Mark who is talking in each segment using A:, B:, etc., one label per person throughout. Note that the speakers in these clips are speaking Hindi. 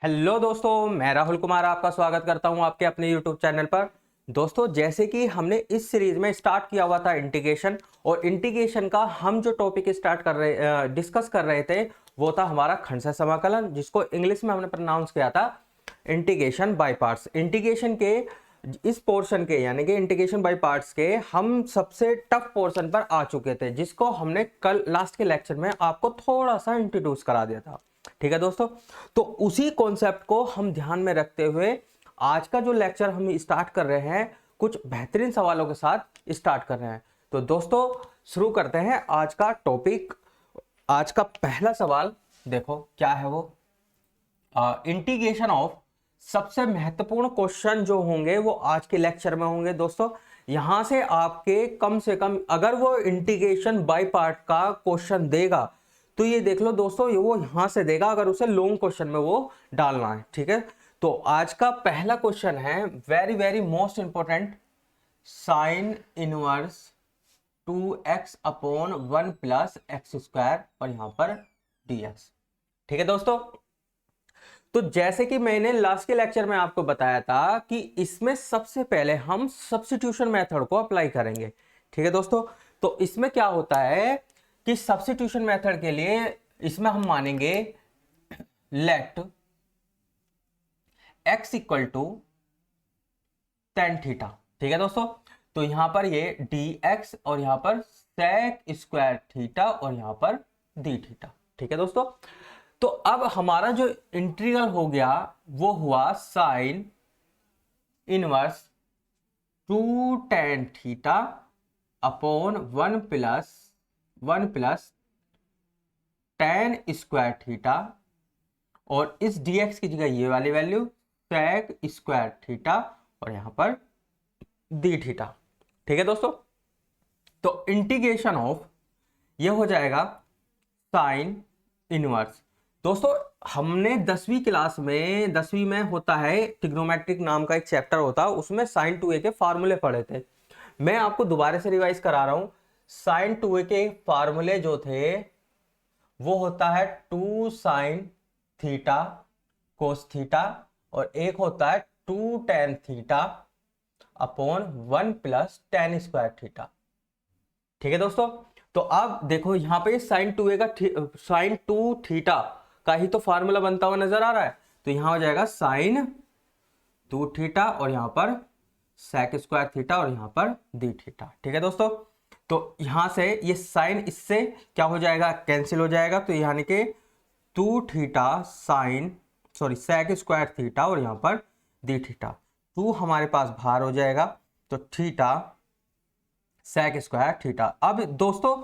A: हेलो दोस्तों, मैं राहुल कुमार आपका स्वागत करता हूं आपके अपने यूट्यूब चैनल पर। दोस्तों, जैसे कि हमने इस सीरीज में स्टार्ट किया हुआ था इंटीग्रेशन, और इंटीग्रेशन का हम जो टॉपिक स्टार्ट कर रहे डिस्कस कर रहे थे वो था हमारा खंड समाकलन, जिसको इंग्लिश में हमने प्रोनाउंस किया था इंटीग्रेशन बाय पार्ट्स। इंटीग्रेशन के इस पोर्शन के यानी कि इंटीग्रेशन बाय पार्ट्स के हम सबसे टफ पोर्शन पर आ चुके थे, जिसको हमने कल लास्ट के लेक्चर में आपको थोड़ा सा इंट्रोड्यूस करा दिया था। ठीक है दोस्तों, तो उसी कॉन्सेप्ट को हम ध्यान में रखते हुए आज का जो लेक्चर हम स्टार्ट कर रहे हैं, कुछ बेहतरीन सवालों के साथ स्टार्ट कर रहे हैं। तो दोस्तों, शुरू करते हैं आज का टॉपिक। आज का पहला सवाल देखो क्या है वो, इंटीग्रेशन ऑफ। सबसे महत्वपूर्ण क्वेश्चन जो होंगे वो आज के लेक्चर में होंगे दोस्तों। यहां से कम अगर वो इंटीग्रेशन बाय पार्ट का क्वेश्चन देगा तो ये देख लो दोस्तों, ये वो यहां से देगा अगर उसे लॉन्ग क्वेश्चन में वो डालना है। ठीक है, तो आज का पहला क्वेश्चन है very very most important, sine inverse 2x/1 plus x square और यहां पर dx। ठीक है दोस्तों, तो जैसे कि मैंने लास्ट के लेक्चर में आपको बताया था कि इसमें सबसे पहले हम सब्स्टिट्यूशन मेथड को अप्लाई करेंगे। ठीक है दोस्तों, तो इसमें क्या होता है कि सब्स्टिट्यूशन मेथड के लिए इसमें हम मानेंगे let x equal to tan theta. ठीक है दोस्तों, तो यहां पर ये dx और यहां पर sec स्क्वायर थीटा और यहां पर d थीटा। ठीक है दोस्तों, तो अब हमारा जो इंटीग्रल हो गया वो हुआ sine inverse 2 tan theta upon 1 plus tan square theta, और इस dx की जगह ये वाली वैल्यू sec स्क्वायर थीटा और यहां पर d थीटा। ठीक है दोस्तों, तो इंटीग्रेशन ऑफ ये हो जाएगा साइन इनवर्स। दोस्तों, हमने 10वीं क्लास में 10वीं में होता है ट्रिग्नोमेट्रिक नाम का एक चैप्टर होता है, उसमें साइन 2a के फार्मूले पढ़े थे। मैं आपको दोबारा से रिवाइज करा रहा हूं। साइन 2a के फार्मूले जो थे वो होता है 2 साइन थीटा कोस थीटा, और एक होता है 2 tan theta upon 1 plus tan square theta. ठीक है दोस्तों, तो अब देखो यहां पे साइन 2a का साइन 2 थीटा का ही तो फार्मूला बनता हुआ नजर आ रहा है, तो यहां हो जाएगा साइन 2 थीटा और यहां पर सेक स्क्वायर थीटा और यहां पर डी थीटा। ठीक है दोस्तों, तो यहां से ये साइन इससे क्या हो जाएगा, कैंसिल हो जाएगा, तो यानी कि 2 थीटा सेक स्क्वायर थीटा और यहां पर डी थीटा। 2 हमारे पास बाहर हो जाएगा, तो थीटा सेक स्क्वायर थीटा। अब दोस्तों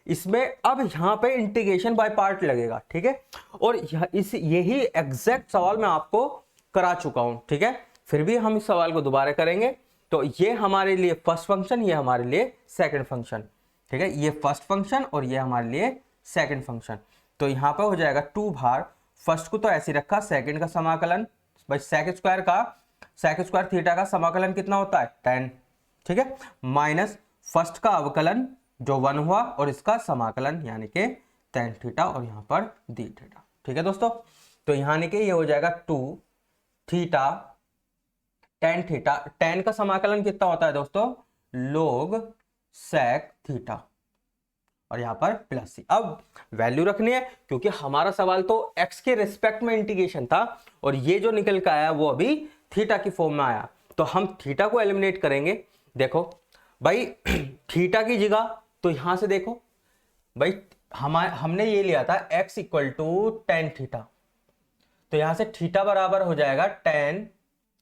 A: इसमें अब यहां पे इंटीग्रेशन बाय पार्ट लगेगा। ठीक है, और यही एग्जैक्ट सवाल मैं आपको करा चुका हूं। ठीक है, फिर भी हम इस सवाल को दोबारा करेंगे। तो ये हमारे लिए फर्स्ट फंक्शन, ये हमारे लिए सेकंड फंक्शन। ठीक है, ये फर्स्ट फंक्शन और ये हमारे लिए सेकंड फंक्शन। तो यहां पर हो जाएगा 2 भार, फर्स्ट को तो ऐसे रखा, सेकंड का समाकलन भाई सेक स्क्वायर थीटा का समाकलन कितना होता है 10। ठीक है, माइनस फर्स्ट का अवकलन जो 1 हुआ और इसका समाकलन यानी कि tan थीटा और यहां पर d थीटा। ठीक है दोस्तों, तो यानी कि ये हो जाएगा 2 थीटा tan थीटा। tan का समाकलन कितना होता है दोस्तों, log sec थीटा और यहां पर प्लस सी। अब वैल्यू रखनी है क्योंकि हमारा सवाल तो x के रिस्पेक्ट में इंटीग्रेशन था, और ये जो निकल के आया वो अभी थीटा की फॉर्म में आया, तो हम थीटा को एलिमिनेट करेंगे। देखो भाई थीटा की जगह तो यहां से देखो भाई हमने ये लिया था x equal to tan theta, तो यहां से थीटा बराबर हो जाएगा tan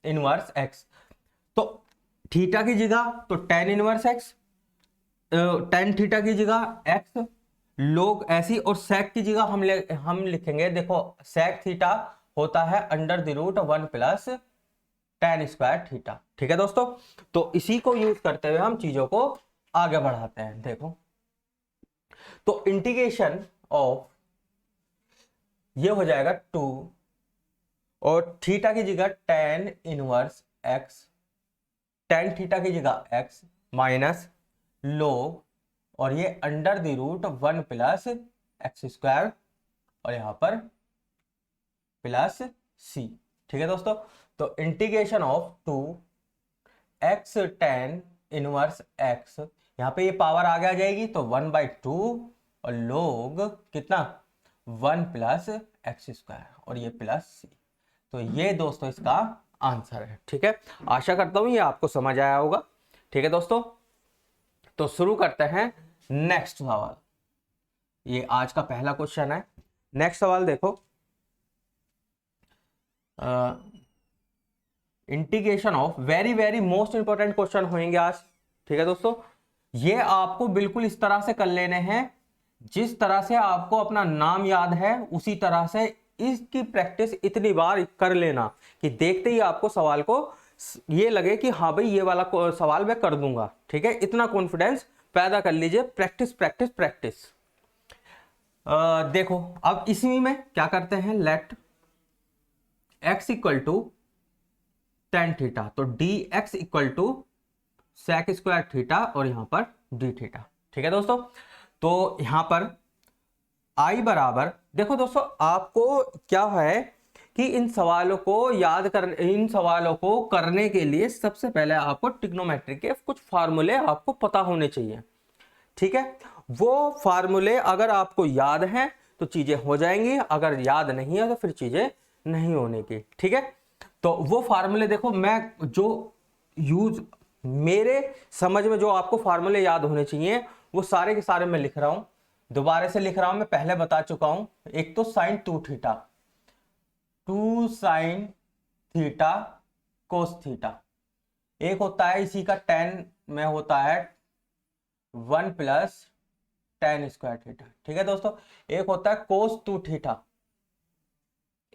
A: इनवर्स x। तो थीटा की जगह तो tan inverse x, tan theta की जगह x लोग ऐसी, और sec की जगह हम लिखेंगे, देखो sec थीटा होता है √1 प्लस tan स्क्वायर थीटा। ठीक है दोस्तों, तो इसी को यूज करते हुए हम चीजों को आगे बढ़ाते हैं। देखो, तो इंटीग्रेशन ऑफ ये हो जाएगा 2 और थीटा की जगह tan inverse x, tan theta की जगह x माइनस log और ये √1 प्लस एक्स स्क्वायर और यहां पर प्लस सी। ठीक है दोस्तों, तो integration of 2x tan inverse x, यहाँ पे ये पावर आगे आ जाएगी तो 1/2 और लोग कितना 1 प्लस एक्स स्क्वायर और ये प्लस सी। तो ये दोस्तों इसका आंसर है। ठीक है, आशा करता हूं ये आपको समझ आया होगा। ठीक है दोस्तों, तो शुरू करते हैं नेक्स्ट सवाल। ये आज का पहला क्वेश्चन है। नेक्स्ट सवाल देखो, integration of very very most important question होंगे आज। ठीक है दोस्तों, ये आपको बिल्कुल इस तरह से कर लेने हैं जिस तरह से आपको अपना नाम याद है, उसी तरह से इसकी प्रैक्टिस इतनी बार कर लेना कि देखते ही आपको सवाल को ये लगे कि हाँ भाई ये वाला सवाल मैं कर दूंगा। ठीक है, इतना कॉन्फिडेंस पैदा कर लीजिए, प्रैक्टिस प्रैक्टिस प्रैक्टिस। देखो अब इसी में क्या करते हैं, let x equal to tan theta, तो dx equal to sec square theta और यहां पर d थीटा। ठीक है दोस्तों, तो यहां पर i बराबर, देखो दोस्तों आपको क्या है कि इन सवालों को करने के लिए सबसे पहले आपको ट्रिग्नोमेट्री के कुछ फार्मूले आपको पता होने चाहिए। ठीक है, वो फार्मूले अगर आपको याद हैं तो चीजें हो जाएंगी, अगर याद नहीं है तो फिर चीजें नहीं होने की। ठीक है, तो वो फार्मूले देखो, मैं जो मेरे समझ में जो आपको फार्मूले याद होने चाहिए वो सारे के सारे मैं लिख रहा हूं, दोबारा से लिख रहा हूं, मैं पहले बता चुका हूं। एक तो sine 2 theta, 2 sine theta cos theta, एक होता है इसी का tan में होता है 1 प्लस tan स्क्वायर थीटा। ठीक है दोस्तों, एक होता है कोस 2 थीटा,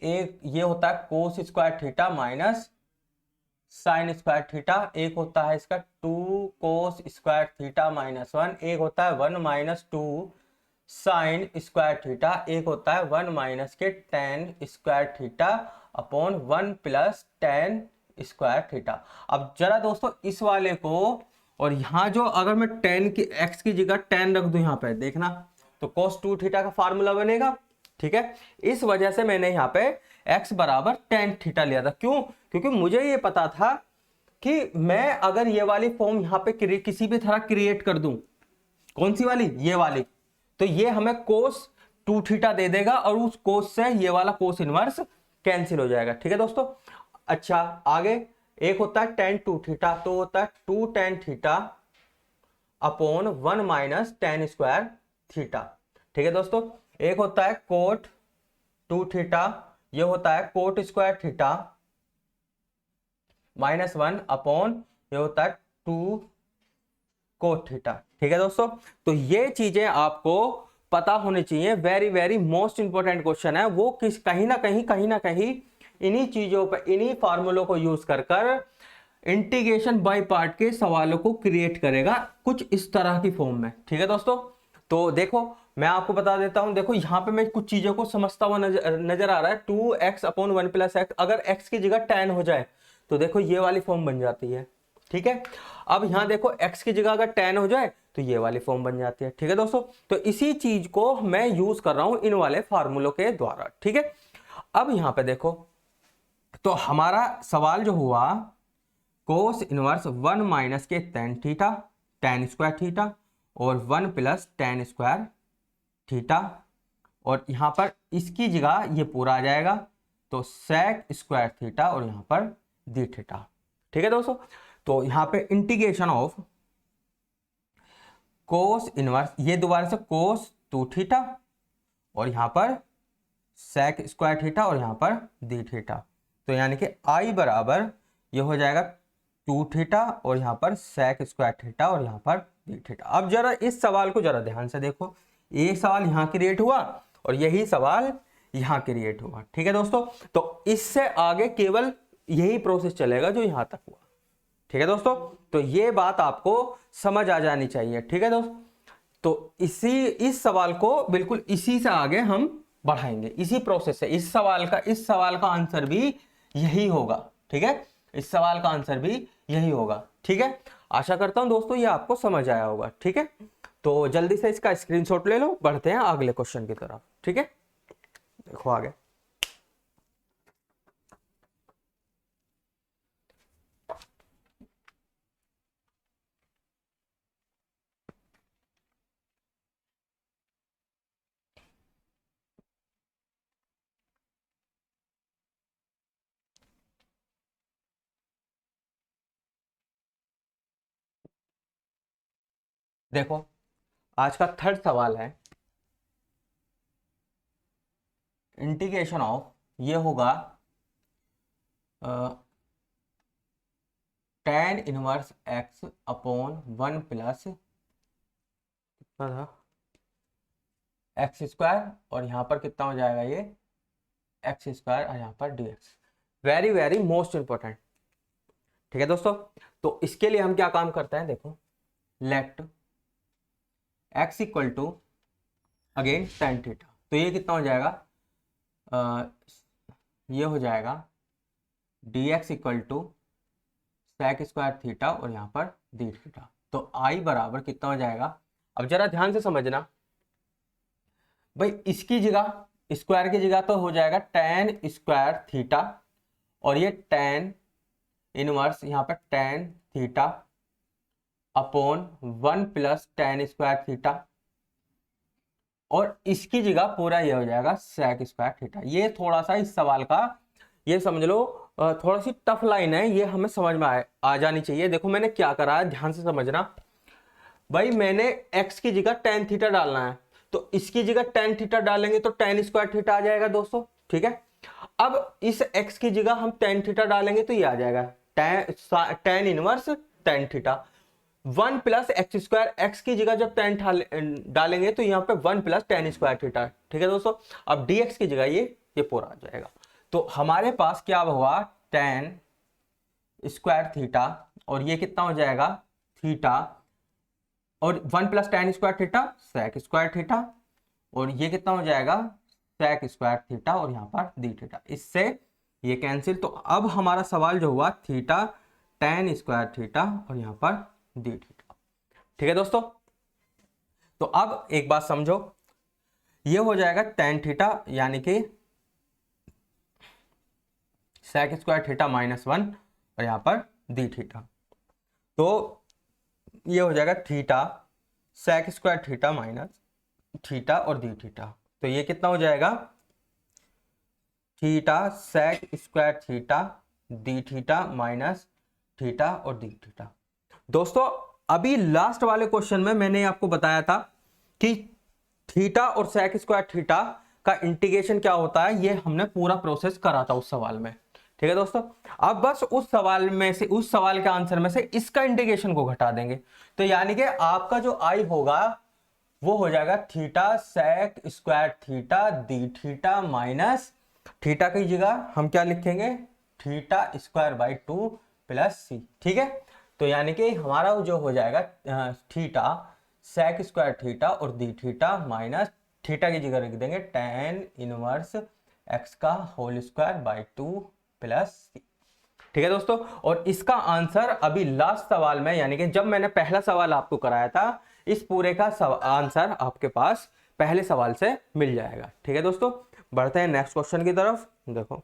A: एक ये होता है cos square theta minus sine square theta, एक होता है इसका 2 कोस स्क्वायर थीटा माइनस 1, एक होता है 1 माइनस 2 साइन स्क्वायर थीटा, एक होता है 1 माइनस के tan square theta upon 1 plus tan square theta. अब जरा दोस्तों इस वाले को, और यहां जो अगर मैं tan की x की जगह tan रख दूं यहां पे देखना, तो cos 2 थीटा का फार्मूला बनेगा। ठीक है, इस वजह से मैंने यहाँ पे x बराबर tan थीटा लिया था। क्यों? क्योंकि मुझे ये पता था कि मैं अगर ये वाली फॉर्म यहाँ पे किसी भी तरह क्रिएट कर दूं, कौन सी वाली, ये वाली, तो ये हमें cos 2 थीटा दे देगा और उस cos से ये वाला cos इनवर्स कैंसिल हो जाएगा। ठीक है दोस्तों, अच्छा आगे एक होता है tan 2 थीटा, तो होता है 2 tan theta upon 1 minus tan square theta. ठीक है दोस्तों, एक होता है कोट 2 थीटा, ये होता है coat square theta minus 1 upon ये होता है 2 कोट थीटा। ठीक है दोस्तों, तो ये चीजें आपको पता होनी चाहिए, very very most important question है वो, कहीं ना कहीं इन्हीं चीजों पर, इन्हीं फार्मूलों को यूज कर इंटीग्रेशन बाय पार्ट के सवालों को क्रिएट करेगा कुछ इस तरह की फॉर्म में। ठीक है दोस्तों, तो देखो मैं आपको बता देता हूं, देखो यहां पे मैं कुछ चीजों को समझता हुआ नजर आ रहा है। 2x अपॉन 1 प्लस एक्स, अगर x की जगह tan हो जाए तो देखो ये वाली फॉर्म बन जाती है। ठीक है, अब यहां देखो x की जगह अगर tan हो जाए तो ये वाली फॉर्म बन जाती है। ठीक है दोस्तों, तो इसी चीज को मैं यूज कर रहा हूं इन वाले फार्मूलों के द्वारा। ठीक है, अब यहां पे देखो, तो हमारा सवाल जो हुआ कोस इनवर्स 1 माइनस के tan स्क्वायर थीटा और 1 प्लस tan स्क्वायर थीटा, और यहां पर इसकी जगह ये पूरा आ जाएगा तो sec स्क्वायर थीटा और यहां पर d थीटा। ठीक है दोस्तों, तो यहां पे इंटीग्रेशन ऑफ कोस इनवर्स, ये दोबारा से कोस 2 थीटा और यहां पर sec स्क्वायर थीटा और यहां पर d थीटा, तो यानी कि i बराबर ये हो जाएगा 2 थीटा और यहां पर sec स्क्वायर थीटा और यहां पर d थीटा। अब जरा इस सवाल को जरा ध्यान से देखो, एक सवाल यहां क्रिएट हुआ और यही सवाल यहां क्रिएट हुआ। ठीक है दोस्तों, तो इससे आगे केवल यही प्रोसेस चलेगा जो यहां तक हुआ। ठीक है दोस्तों, तो ये बात आपको समझ आ जानी चाहिए। ठीक है दोस्तों, तो इस सवाल को बिल्कुल इसी से आगे हम बढ़ाएंगे, इसी प्रोसेस से। इस सवाल का आंसर भी यही होगा। ठीक है, इस सवाल का आंसर भी यही होगा। ठीक है, आशा करता हूं दोस्तों ये आपको समझ आया होगा। ठीक है, तो जल्दी से इसका स्क्रीनशॉट ले लो, बढ़ते हैं अगले क्वेश्चन की तरफ। ठीक है, देखो आगे देखो आज का थर्ड सवाल है, इंटीग्रेशन ऑफ ये होगा tan inverse x upon 1 plus कितना था एक्स स्क्वायर, और यहाँ पर कितना हो जाएगा ये एक्स स्क्वायर, और यहाँ पर dx। Very very most important. ठीक है दोस्तों, तो इसके लिए हम क्या काम करते हैं, देखो let x equal to again tan theta, तो ये कितना हो जाएगा ये हो जाएगा dx equal to sec square theta और यहाँ पर डी थीटा। तो आई बराबर कितना हो जाएगा, अब जरा ध्यान से समझना भाई, इसकी जगह स्क्वायर की जगह तो हो जाएगा tan स्क्वायर थीटा, और ये tan इनवर्स यहाँ पर tan theta upon 1 plus tan square theta, और इसकी जगह पूरा ये हो जाएगा sec स्क्वायर थीटा। ये थोड़ा सा इस सवाल का ये समझ लो थोड़ा सी टफ लाइन है, ये हमें समझ में आ जानी चाहिए। देखो मैंने क्या करा है, ध्यान से समझना भाई, मैंने x की जगह tan थीटा डालना है, तो इसकी जगह tan थीटा डालेंगे तो tan स्क्वायर थीटा आ जाएगा दोस्तों। ठीक है, अब इस x की जगह हम tan थीटा डालेंगे तो ये आ जाएगा tan inverse tan theta 1 plus x square, x की जगह जब tan डालेंगे तो यहाँ पे 1 प्लस tan स्क्वायर थीटा। ठीक है दोस्तों, अब dx की जगह ये पूरा आ जाएगा। तो हमारे पास क्या हुआ tan स्क्वायर थीटा, और ये कितना हो जाएगा थीटा, और 1 plus tan square theta sec square theta, और ये कितना हो जाएगा sec स्क्वायर थीटा, और यहाँ पर डी थीटा, इससे ये कैंसिल। तो अब हमारा सवाल जो हुआ थीटा tan स्क्वायर थीटा और यहाँ पर डी थीटा। ठीक है दोस्तों, तो अब एक बात समझो, ये हो जाएगा tan थीटा यानी कि sec स्क्वायर थीटा -1 और यहाँ पर डी थीटा, तो ये हो जाएगा theta sec square theta minus theta और डी थीटा। तो ये कितना हो जाएगा theta sec square theta D theta minus theta और डी थीटा। दोस्तों अभी लास्ट वाले क्वेश्चन में मैंने आपको बताया था कि थीटा और sec स्क्वायर थीटा का इंटीग्रेशन क्या होता है, ये हमने पूरा प्रोसेस करा था उस सवाल में। ठीक है दोस्तों, अब बस उस सवाल में से, उस सवाल के आंसर में से इसका इंटीग्रेशन को घटा देंगे, तो यानी कि आपका जो आई होगा वो हो जाएगा theta sec square theta D theta minus theta की जगह हम क्या लिखेंगे थीटा स्क्वायर बाई 2 प्लस सी। ठीक है, तो यानी कि हमारा जो हो जाएगा थीटा sec स्क्वायर थीटा और डी थीटा माइनस थीटा की जगह रख देंगे tan इनवर्स x का होल स्क्वायर बाई 2 प्लस सी। ठीक है दोस्तों, और इसका आंसर अभी लास्ट सवाल में, यानी कि जब मैंने पहला सवाल आपको कराया था, इस पूरे का आंसर आपके पास पहले सवाल से मिल जाएगा। ठीक है दोस्तों, बढ़ते हैं नेक्स्ट क्वेश्चन की तरफ। देखो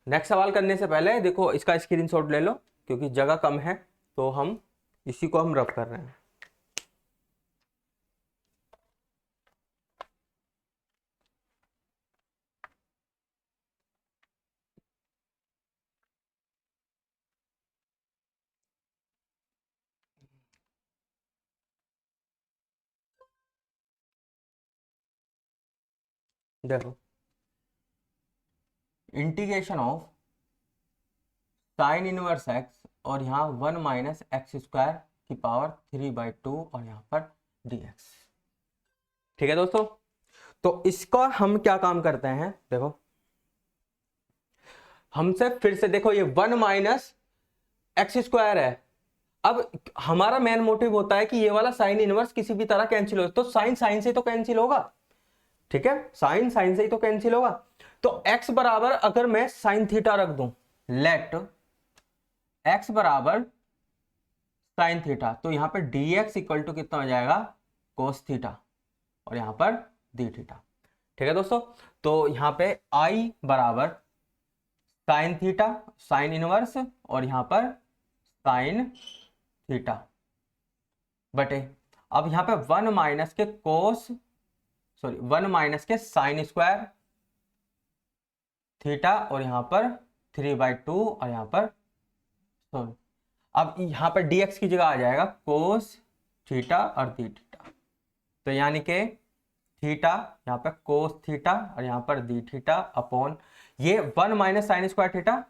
A: नेक्स्ट सवाल करने से पहले देखो इसका स्क्रीनशॉट ले लो, क्योंकि जगह कम है तो हम इसी को हम रब कर रहे हैं। देखो integration of sine inverse x और यहाँ 1 माइनस एक्स स्क्वायर की पावर 3/2 और यहाँ पर dx। ठीक है दोस्तों, तो इसका हम क्या काम करते हैं, देखो हमसे फिर से देखो ये 1 माइनस एक्स स्क्वायर है। अब हमारा मेन मोटिव होता है कि ये वाला साइन इनवर्स किसी भी तरह कैंसिल हो, तो साइन साइन से तो कैंसिल होगा। ठीक है, साइन साइन से ही तो कैंसिल होगा। तो x बराबर अगर मैं साइन थीटा रख दूं, लेट x बराबर साइन थीटा, तो यहां पर dx इक्वल टू कितना हो जाएगा कोस थीटा और यहां पर डी थीटा। ठीक है दोस्तों, तो यहां पे i बराबर साइन थीटा साइन इनवर्स और यहां पर साइन थीटा बटे, अब यहां पे 1 माइनस के कोस, सॉरी 1 माइनस के साइन स्क्वायर थीटा और यहां पर 3/2 और यहां पर सॉरी, अब यहाँ पर dx की जगह आ जाएगा कोस थीटा और दी थीटा। तो यानी कि थीटा यहाँ पर कोस थीटा और यहाँ पर दी थीटा अपॉन ये 1 minus sine square theta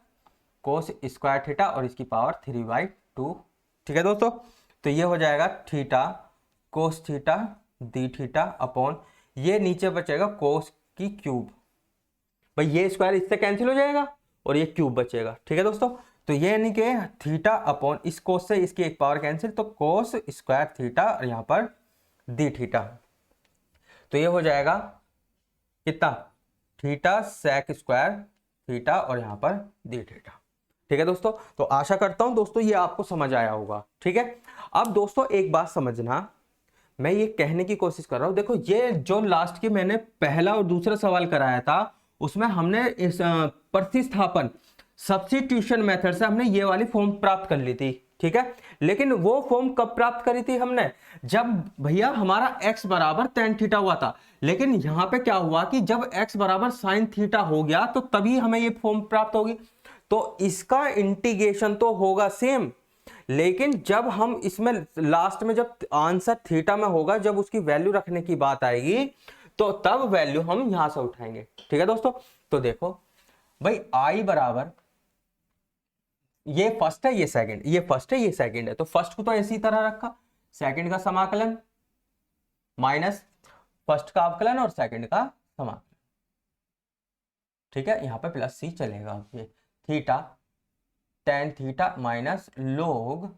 A: cos square theta और इसकी पावर 3/2। ठीक है दोस्तों, तो ये हो जाएगा थीटा कोस थीटा दी थीटा अपॉन ये नीचे बचेगा कोस की क्यूब, भाई ये स्क्वायर इससे कैंसिल हो जाएगा और ये क्यूब बचेगा। ठीक है दोस्तों, तो ये यानी कि थीटा अपॉन इस कोस से इसकी एक पावर कैंसिल, तो कोस स्क्वायर थीटा और यहाँ पर दी थीटा, तो ये हो जाएगा कितना, थीटा सेक स्क्वायर थीटा और यहाँ पर दी थीटा। ठीक है दोस्तों, तो आशा करता हूं दोस्तों ये आपको समझ आया होगा। ठीक है, अब दोस्तों एक बात समझना, मैं ये कहने की कोशिश कर रहा हूं, देखो ये जो लास्ट के मैंने पहला और दूसरा सवाल कराया था उसमें हमने इस प्रतिस्थापन सब्स्टिट्यूशन मेथड से हमने ये वाली फॉर्म प्राप्त कर ली थी। ठीक है, लेकिन वो फॉर्म कब प्राप्त करी थी हमने, जब भैया हमारा x बराबर tan थीटा हुआ था। लेकिन यहां पे क्या हुआ कि जब x बराबर sin थीटा हो गया तो तभी हमें ये फॉर्म प्राप्त होगी। तो इसका इंटीग्रेशन तो होगा सेम, लेकिन जब हम इसमें लास्ट में जब आंसर थीटा में होगा, जब उसकी वैल्यू रखने की बात आएगी तो तब वैल्यू हम यहां से उठाएंगे। ठीक है दोस्तों, तो देखो भाई i बराबर ये फर्स्ट है ये सेकंड, ये फर्स्ट है ये सेकंड है, तो फर्स्ट को तो ऐसी तरह रखा, सेकंड का समाकलन माइनस फर्स्ट का अवकलन और सेकंड का समाकलन। ठीक है, यहां पे प्लस सी चलेगा, ये थीटा टेन थीटा माइनस लोग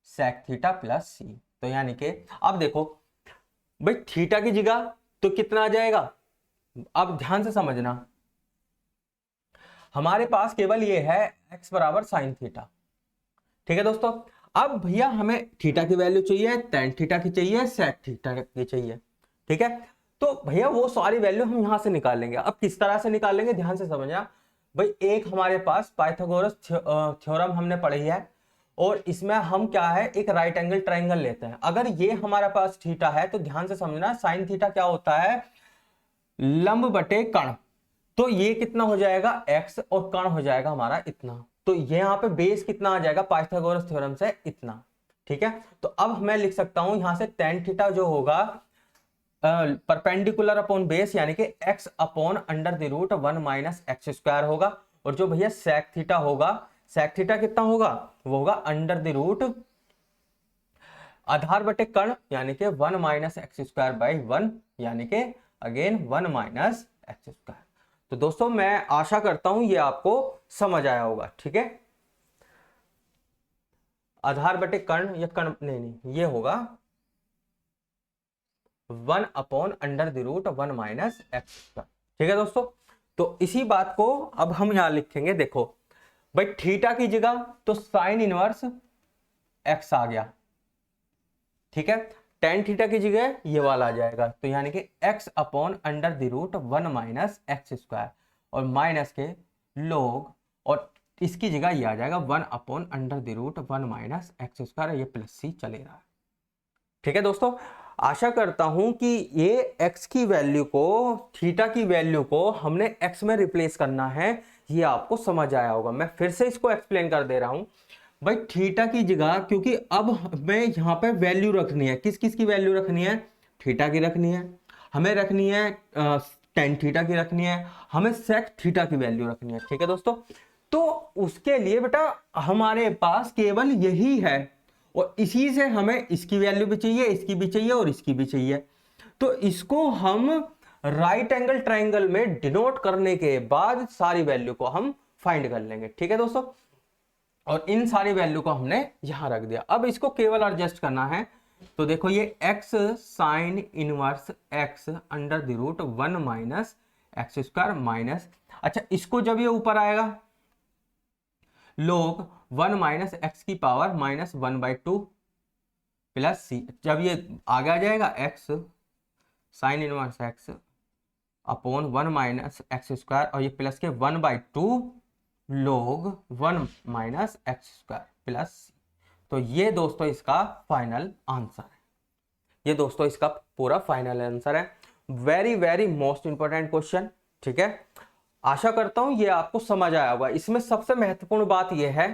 A: सेक थीटा प्लस सी। तो यानी कि अब देखो भाई थीटा की जगह तो कितना आ जाएगा, अब ध्यान से समझना, हमारे पास केवल ये है x बराबर साइन थीटा। ठीक है दोस्तों, अब भैया हमें थीटा की वैल्यू चाहिए, टेन थीटा की चाहिए, सेक थीटा की चाहिए। ठीक है, तो भैया वो सारी वैल्यू हम यहां से निकालेंगे। अब किस तरह से निकालेंगे ध्यान से समझना भाई, एक हमारे पास पाइथागोरस थ्योरम हमने पढ़ी है और इसमें हम क्या है एक राइट एंगल ट्रायंगल लेते हैं। अगर ये हमारे पास थीटा है तो ध्यान से समझना साइन थीटा क्या होता है, लंब बटे कर्ण, तो ये कितना हो जाएगा x और कर्ण हो जाएगा हमारा इतना, तो ये यहाँ पे बेस कितना आ जाएगा पाइथागोरस थ्योरम से इतना। ठीक है, तो अब मैं लिख सकता हूं यहां से टेन थीटा जो होगा परपेंडिकुलर अपॉन बेस यानी कि x upon under the root 1 minus x square होगा, और जो भैया सेक थीटा होगा, सेक थीटा कितना होगा, वो होगा अंडर द रूट आधार बटे कर्ण यानी कि 1 माइनस एक्स स्क्वायर बाई 1 यानी कि अगेन 1 माइनस एक्स स्क्वायर। तो दोस्तों मैं आशा करता हूं ये आपको समझ आया होगा। ठीक है, आधार बटे कर्ण या कर्ण नहीं ये होगा 1 upon under the root 1 minus x square. ठीक है दोस्तों, तो इसी बात को अब हम यहां लिखेंगे, देखो भाई थीटा की जगह तो साइन इनवर्स एक्स आ गया। ठीक है, टेन थीटा की जगह ये वाला आ जाएगा, तो यानी कि x upon under the root 1 minus x square और माइनस के लोग, और इसकी जगह ये आ जाएगा 1 upon under the root 1 minus x square, ये प्लस सी चले रहा है। ठीक है दोस्तों, आशा करता हूं कि ये x की वैल्यू को थीटा की वैल्यू को हमने x में रिप्लेस करना है, ये आपको समझ आया होगा। मैं फिर से इसको एक्सप्लेन कर दे रहा हूं भाई, थीटा की जगह क्योंकि अब हमें यहाँ पे वैल्यू रखनी है, किस किस की वैल्यू रखनी है, थीटा की रखनी है, हमें रखनी है टेन थीटा की रखनी है, हमें सेक थीटा की वैल्यू रखनी है। ठीक है दोस्तों, तो उसके लिए बेटा हमारे पास केवल यही है और इसी से हमें इसकी वैल्यू भी चाहिए, इसकी भी चाहिए और इसकी भी चाहिए। तो इसको हम राइट एंगल ट्रायंगल में डिनोट करने के बाद सारी वैल्यू को हम फाइंड कर लेंगे। ठीक है दोस्तों, और इन सारी वैल्यू को हमने यहां रख दिया। अब इसको केवल एडजस्ट करना है, तो देखो ये x sine inverse x under the root 1 minus x square minus, अच्छा इसको जब ये ऊपर आएगा लोग 1 माइनस एक्स की पावर माइनस 1/2 प्लस सी, जब ये आगे आ जाएगा x sine inverse x upon 1 minus x square और ये प्लस के 1/2 log 1 minus x square plus C. तो ये दोस्तों इसका फाइनल आंसर है, ये दोस्तों इसका पूरा फाइनल आंसर है। Very very most important question. ठीक है, आशा करता हूं ये आपको समझ आया होगा। इसमें सबसे महत्वपूर्ण बात यह है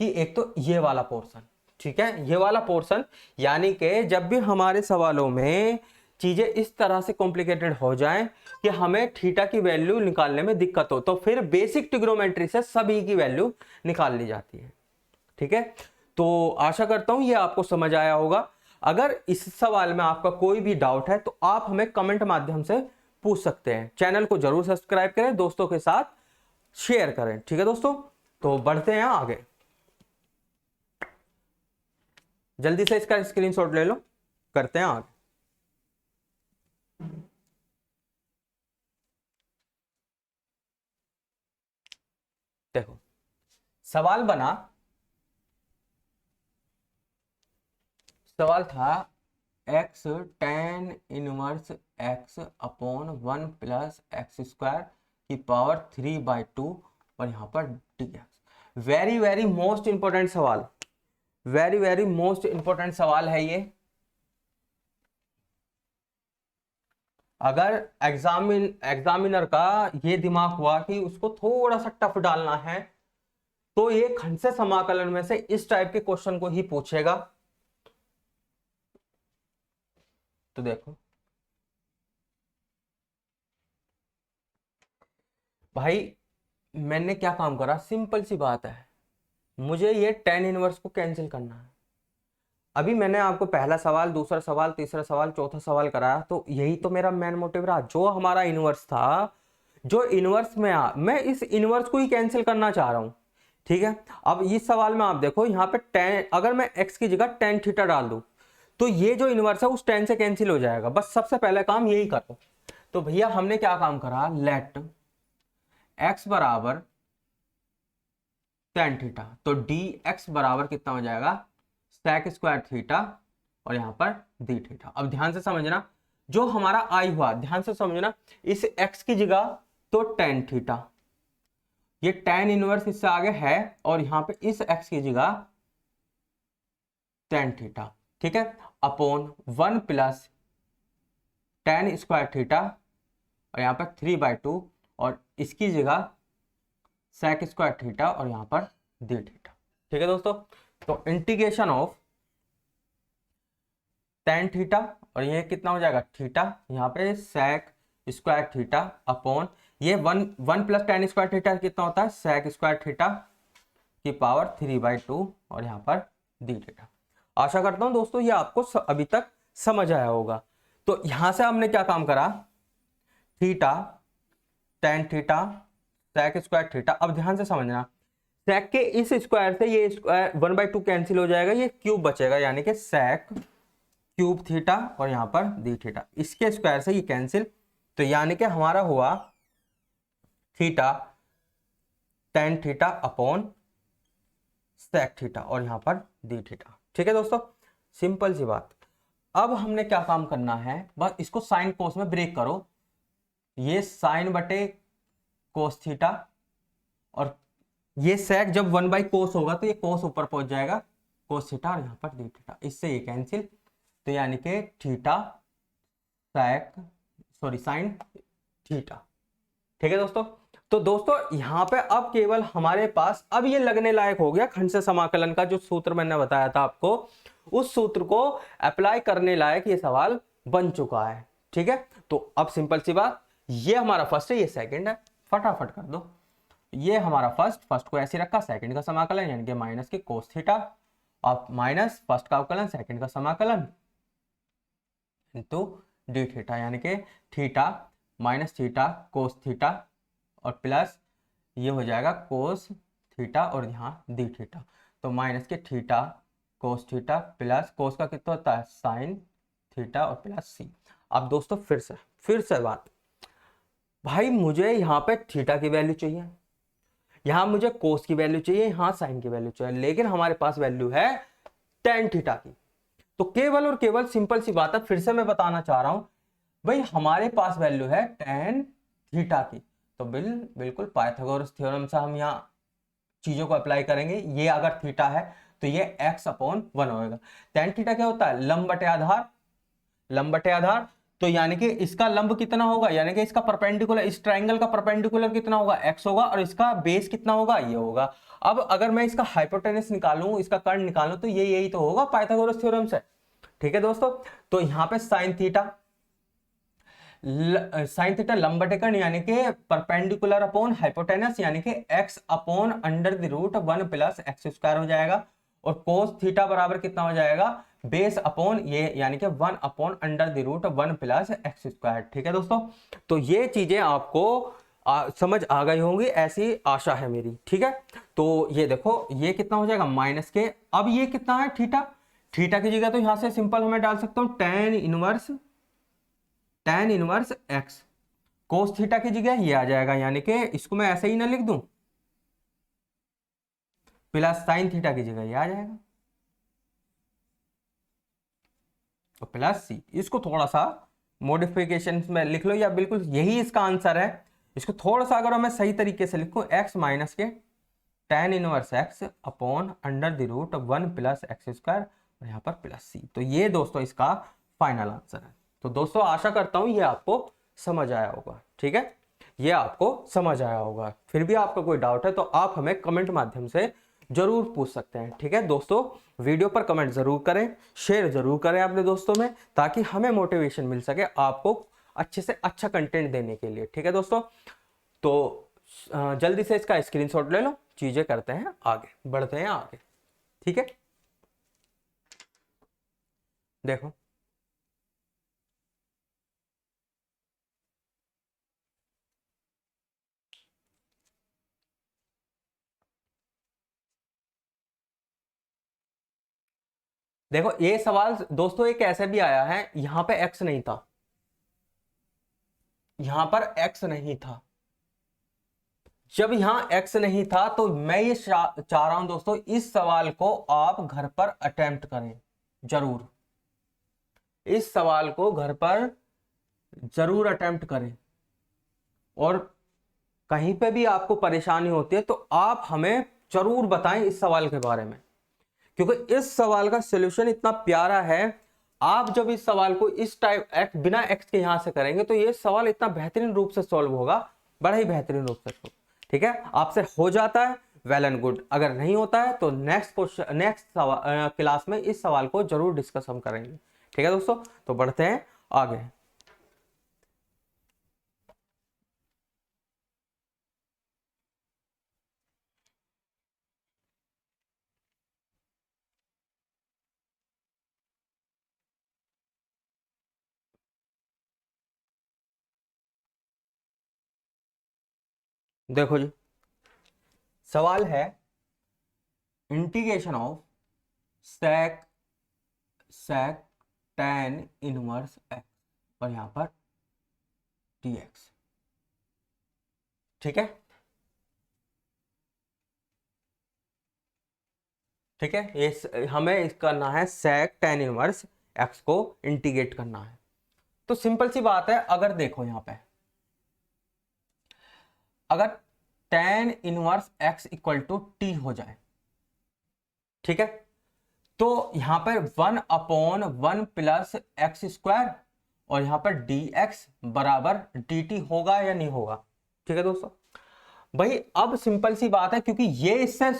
A: कि एक तो ये वाला पोर्शन, ठीक है, ये वाला पोर्शन, यानी कि जब भी हमारे सवालों में चीजें इस तरह से कॉम्प्लिकेटेड हो जाएं कि हमें थीटा की वैल्यू निकालने में दिक्कत हो, तो फिर बेसिक ट्रिग्नोमेट्री से सभी की वैल्यू निकाल ली जाती है, ठीक है। तो आशा करता हूं ये आपको समझ आया होगा। अगर इस सवाल में आपका कोई भी डाउट है तो आप हमें कमेंट माध्यम से पूछ सकते हैं। चैनल को जरूर सब्सक्राइब करें, दोस्तों के साथ शेयर करें, ठीक है दोस्तों। तो बढ़ते हैं आगे, जल्दी से इसका स्क्रीनशॉट ले लो, करते हैं आगे। देखो सवाल बना, सवाल था x tan inverse x upon 1 plus x square की पावर 3/2 और यहां पर dx। Very very most important सवाल, वेरी वेरी मोस्ट इंपॉर्टेंट सवाल है ये। अगर एग्जामिनर का ये दिमाग हुआ कि उसको थोड़ा सा टफ डालना है तो ये खंड से समाकलन में से इस टाइप के क्वेश्चन को ही पूछेगा। तो देखो भाई, मैंने क्या काम करा, सिंपल सी बात है, मुझे ये tan इनवर्स को कैंसिल करना है। अभी मैंने आपको पहला सवाल, दूसरा सवाल, तीसरा सवाल, चौथा सवाल कराया, तो यही तो मेरा मेन मोटिव रहा। जो हमारा इनवर्स था, जो इनवर्स में मैं इस इनवर्स को ही कैंसिल करना चाह रहा हूं, ठीक है। अब इस सवाल में आप देखो, यहाँ पे tan, अगर मैं x की जगह tan थीटा डाल दूं तो ये जो इनवर्स है उस tan से कैंसिल हो जाएगा। बस सबसे पहले काम यही करो। तो भैया हमने क्या काम करा, लेट x बराबर tan थीटा, तो dx बराबर कितना हो जाएगा, sec स्क्वायर थीटा और यहां पर d थीटा। अब ध्यान से समझना, जो हमारा i हुआ, ध्यान से समझना, इस x की जगह तो tan थीटा, ये tan इनवर्स इससे आगे है, और यहां पे इस x की जगह tan थीटा, ठीक है, upon 1 plus tan square theta और यहां पर 3/2 और इसकी जगह sec स्क्वायर थीटा और यहां पर d थीटा, ठीक है दोस्तों। तो इंटीग्रेशन ऑफ tan थीटा और ये कितना हो जाएगा थीटा, यहाँ पे sec स्क्वायर थीटा अपॉन ये 1 प्लस tan स्क्वायर थीटा कितना होता है, sec स्क्वायर थीटा की पावर 3/2 और यहाँ पर d थीटा। आशा करता हूं दोस्तों ये आपको अभी तक समझ आया होगा। तो यहां से हमने क्या काम करा, theta tan theta sec square theta. अब ध्यान से समझना, sec के इस स्क्वायर से ये स्क्वायर 1/2 कैंसिल हो जाएगा, ये क्यूब बचेगा, यानी कि sec क्यूब थीटा और यहां पर d थीटा, इसके स्क्वायर से ये कैंसिल, तो यानी कि हमारा हुआ theta tan theta upon sec theta और यहां पर d थीटा, ठीक है दोस्तों, सिंपल सी बात। अब हमने क्या काम करना है, बस इसको साइन कोस में ब्रेक करो, ये साइन बटे कोस थीटा और ये sec जब 1/cos होगा तो ये cos ऊपर पहुंच जाएगा, cos थीटा और यहां पर d थीटा, इससे ये कैंसिल, तो यानी कि थीटा साइन थीटा, ठीक है दोस्तों। तो दोस्तों यहां पे अब केवल हमारे पास अब ये लगने लायक हो गया, खंड से समाकलन का जो सूत्र मैंने बताया था आपको, उस सूत्र को अप्लाई करने लायक ये सवाल बन चुका है, ठीक है। तो अब सिंपल सी बात, ये हमारा फर्स्ट है, ये सेकंड है, फटाफट कर दो। ये हमारा फर्स्ट को ऐसे रखा, सेकंड का समाकलन यानी कि माइनस के कोस थीटा, और माइनस फर्स्ट का अवकलन सेकंड का समाकलन इनटू डी थीटा, यानी कि theta minus theta cos theta और प्लस ये हो जाएगा कोस थीटा और यहाँ डी थीटा, तो माइनस के theta cos theta plus cos का कितना होता है साइन थीटा और प्लस सी। अब दोस्तों फिर से बात, भाई मुझे यहाँ पे थीटा की वैल्यू चाहिए, यहाँ मुझे कोस की वैल्यू चाहिए, यहाँ साइन की वैल्यू चाहिए, लेकिन हमारे पास वैल्यू है tan थीटा की। तो केवल और केवल सिंपल सी बात है, फिर से मैं बताना चाह रहा हूं भाई, हमारे पास वैल्यू है tan थीटा की, तो बिल्कुल पाइथागोरस थ्योरम से हम यहाँ चीजों को अप्लाई करेंगे। ये अगर थीटा है तो ये x/1 होगा। tan थीटा क्या होता है, लंब बटे आधार, लंब बटे आधार, तो यानी कि इसका लंब कितना होगा, यानी कि इसका परपेंडिकुलर, इस ट्राइंगल का परपेंडिकुलर कितना होगा, x होगा, और इसका बेस कितना होगा, ये होगा। अब अगर मैं इसका हाइपोटेनस निकालूं, इसका कर्ण निकालूं, तो ये यही तो होगा पाइथागोरस थ्योरम से। ठीक है दोस्तों, तो यहाँ पे साइन थीटा, साइन थीटा लंब बटे कर्ण यानी कि परपेंडिकुलर अपॉन हाइपोटेनस यानी कि x upon under the root 1 plus x square हो जाएगा, और कोस थीटा बराबर कितना हो जाएगा, बेस अपॉन ये यानी कि 1 upon under the root 1 plus x square. ठीक है दोस्तों, तो ये चीजें आपको समझ आ गई होंगी, ऐसी आशा है मेरी। ठीक है, तो ये देखो ये कितना हो जाएगा माइनस के, अब ये कितना है थीटा, थीटा की जगह तो यहां से सिंपल हमें डाल सकता हूं tan inverse x, cos theta की जगह ये आ जाएगा, यानी कि इसको मैं ऐसे ही ना लिख दूं, प्लस साइन थीटा की जगह ये आ जाएगा, तो प्लस सी। इसको थोड़ा सा मॉडिफिकेशन में लिख लो, या बिल्कुल यही इसका आंसर है। इसको थोड़ा सा अगर मैं सही तरीके से लिखूं, x माइनस के tan inverse x upon under the root 1 plus x square, और यहाँ पर प्लस सी। तो ये दोस्तों इसका फाइनल आंसर है। तो दोस्तों आशा करता हूं ये आपको समझ आया होगा। ठीक है, ये आपको समझ आया होगा। फिर भी आपका कोई डाउट है तो आप हमें कमेंट माध्यम से जरूर पूछ सकते हैं। ठीक है दोस्तों, वीडियो पर कमेंट जरूर करें, शेयर जरूर करें अपने दोस्तों में, ताकि हमें मोटिवेशन मिल सके आपको अच्छे से अच्छा कंटेंट देने के लिए। ठीक है दोस्तों, तो जल्दी से इसका स्क्रीनशॉट ले लो, चीजें करते हैं आगे, बढ़ते हैं आगे। ठीक है, देखो देखो ये सवाल दोस्तों एक ऐसे भी आया है, यहां पे x नहीं था, यहां पर x नहीं था। जब यहां x नहीं था तो मैं ये चाह रहा हूं दोस्तों, इस सवाल को आप घर पर अटेम्प्ट करें जरूर, इस सवाल को घर पर जरूर अटेम्प्ट करें, और कहीं पे भी आपको परेशानी होती है तो आप हमें जरूर बताएं इस सवाल के बारे में, क्योंकि इस सवाल का सॉल्यूशन इतना प्यारा है। आप जब इस सवाल को इस टाइप बिना एक्स के यहां से करेंगे तो ये सवाल इतना बेहतरीन रूप से सॉल्व होगा, बड़ा ही बेहतरीन रूप से। ठीक है, आपसे हो जाता है वेल एंड गुड, अगर नहीं होता है तो नेक्स्ट क्वेश्चन, नेक्स्ट क्लास में इस सवाल को जरूर डिस्कस हम करेंगे। ठीक है दोस्तों, तो बढ़ते हैं आगे। देखो जी, सवाल है integration of sec sec tan inverse x और यहां पर dx। ठीक है, ठीक है, ये हमें करना है sec tan इनवर्स x को इंटीग्रेट करना है। तो सिंपल सी बात है, अगर देखो यहां पे अगर tan inverse x equal to T हो जाए, ठीक है, तो यहां पर 1 अपॉन 1 प्लस एक्स स्क्वायर और यहां पर dx बराबर dt होगा या नहीं होगा। ठीक है दोस्तों, भाई अब सिंपल सी बात है, क्योंकि ये इससे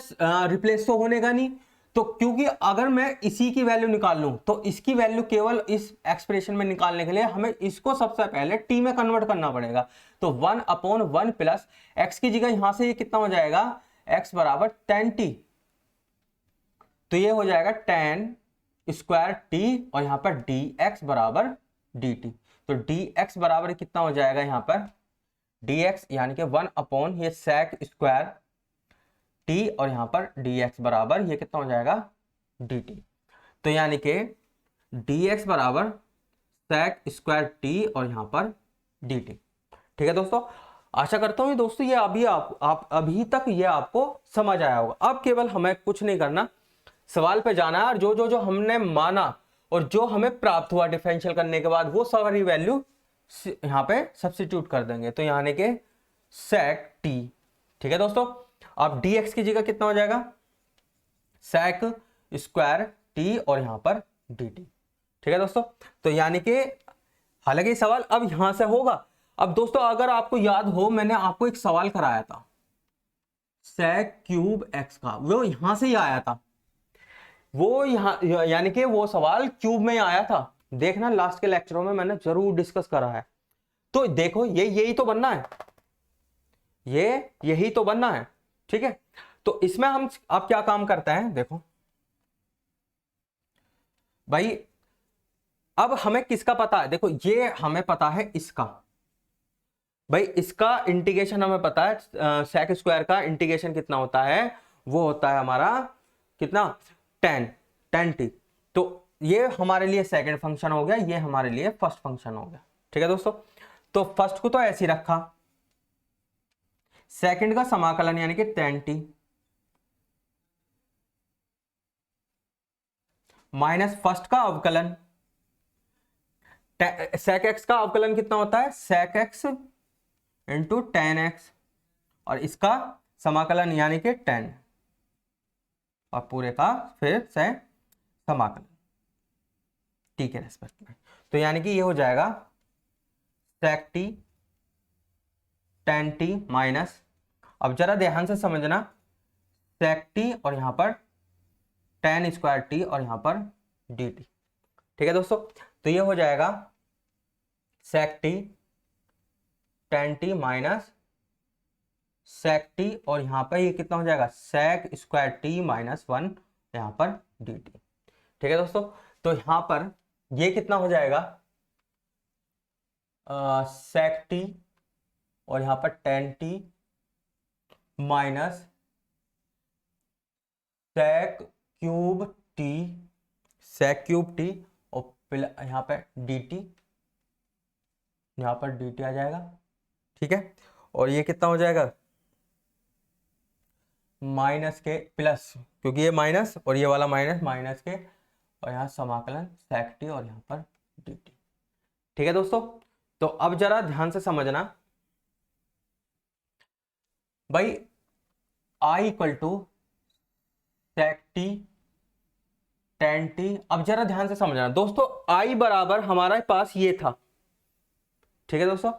A: रिप्लेस तो होने का नहीं, तो क्योंकि अगर मैं इसी की वैल्यू निकाल लूं तो इसकी वैल्यू केवल इस एक्सप्रेशन में निकालने के लिए हमें इसको सबसे पहले टी में कन्वर्ट करना पड़ेगा। तो 1 अपॉन 1 प्लस एक्स की जगह यहां से ये कितना हो जाएगा, x बराबर tan टी, तो ये हो जाएगा tan स्क्वायर टी, और यहां पर dx बराबर dt। तो dx बराबर कितना हो जाएगा यहां पर dx, यानी कि 1 अपॉन ये sec स्क्वायर टी, और यहां पर dx बराबर ये कितना हो जाएगा dt। तो यानी कि dx बराबर sec स्क्वायर टी और यहां पर dt। ठीक है दोस्तों, आशा करता हूं दोस्तों ये अभी आप अभी तक ये आपको समझ आया होगा। अब केवल हमें कुछ नहीं करना, सवाल पे जाना है, और जो हमने माना और जो हमें प्राप्त हुआ डिफरेंशियल करने के बाद वो सारी वैल्यू यहां पे सब्स्टिट्यूट कर देंगे। तो यानी कि sec t। ठीक है दोस्तों, अब dx की जगह कितना हो जाएगा sec स्क्वायर t और यहां पर dt। ठीक है दोस्तों, तो यानी कि हालांकि ये सवाल अब यहां से होगा। अब दोस्तों अगर आपको याद हो, मैंने आपको एक सवाल कराया था सेक क्यूब एक्स का, वो यहां से ही आया था, वो यहाँ यानी कि वो सवाल क्यूब में ही आया था। देखना लास्ट के लेक्चरों में मैंने जरूर डिस्कस करा है। तो देखो ये यही तो बनना है, ये यही तो बनना है, ठीक है। तो इसमें हम अब क्या काम करते हैं, देखो भाई, अब हमें किसका पता है, देखो ये हमें पता है इसका, भाई इसका इंटीग्रेशन हमें पता है, सेक स्क्वायर का इंटीग्रेशन कितना होता है, वो होता है हमारा कितना, 10t। तो ये हमारे लिए सेकंड फंक्शन हो गया, ये हमारे लिए फर्स्ट फंक्शन हो गया, ठीक है दोस्तों। तो फर्स्ट को तो ऐसे ही रखा, सेकंड का समाकलन यानी कि 10t माइनस फर्स्ट का अवकलन, सेक एक्स का अवकलन कितना होता है, सेक एक्स इंटू 10x, और इसका समाकलन यानी कि 10, और पूरे का फिर से समाकलन t के रेस्पेक्ट में। तो यानी कि ये हो जाएगा सेक टी 10t माइनस, अब जरा ध्यान से समझना, सेक टी और यहां पर 10 स्क्वायर टी और यहां पर dt, ठीक है दोस्तों। तो ये हो जाएगा sec T 10t minus sec t, और यहां पर ये कितना हो जाएगा, सेक स्क्वायर टी माइनस 1 यहां पर dt, ठीक है दोस्तों। तो यहां पर ये कितना हो जाएगा, सेक टी और यहां पर 10t minus sec cube T, sec cube T, और यहां पर dt, यहां पर dt आ जाएगा, ठीक है। और ये कितना हो जाएगा, माइनस के प्लस, क्योंकि ये माइनस और ये वाला माइनस, माइनस के, और यहां समाकलन सेक टी और यहां पर dt, ठीक है दोस्तों। तो अब जरा ध्यान से समझना भाई, I equal to sec T 10t, अब जरा ध्यान से समझना दोस्तों, I बराबर हमारे पास ये था, ठीक है दोस्तों,